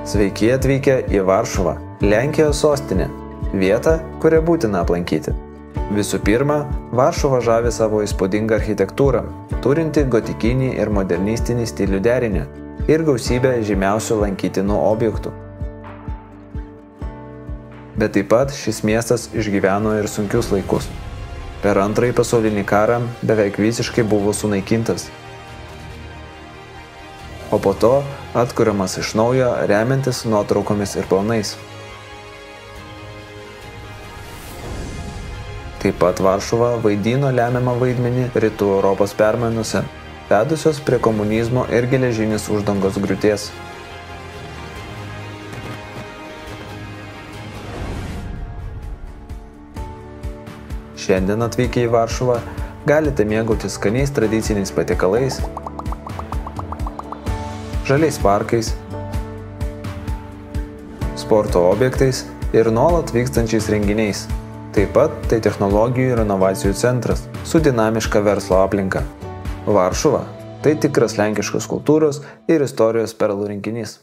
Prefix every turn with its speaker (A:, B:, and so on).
A: Sveiki atvykę į Varšuvą, Lenkijos sostinę, vietą, kurią būtina aplankyti. Visų pirma, Varšuva žavi savo įspūdingą architektūrą, turinti gotikinį ir modernistinį stilių derinį ir gausybę žymiausių lankytinų objektų. Bet taip pat šis miestas išgyveno ir sunkius laikus. Per Antrąjį pasaulinį karą beveik visiškai buvo sunaikintas. O po to atkuriamas iš naujo remiantis nuotraukomis ir planais. Taip pat Varšuva vaidino lemiamą vaidmenį Rytų Europos permainose, vedusios prie komunizmo ir geležinės uždangos griūties. Šiandien atvykę į Varšuvą galite mėgautis skaniais tradiciniais patiekalais, žaliais parkais, sporto objektais ir nuolat vykstančiais renginiais. Taip pat tai technologijų ir inovacijų centras su dinamiška verslo aplinka. Varšuva – tai tikras lenkiškos kultūros ir istorijos perlų rinkinys.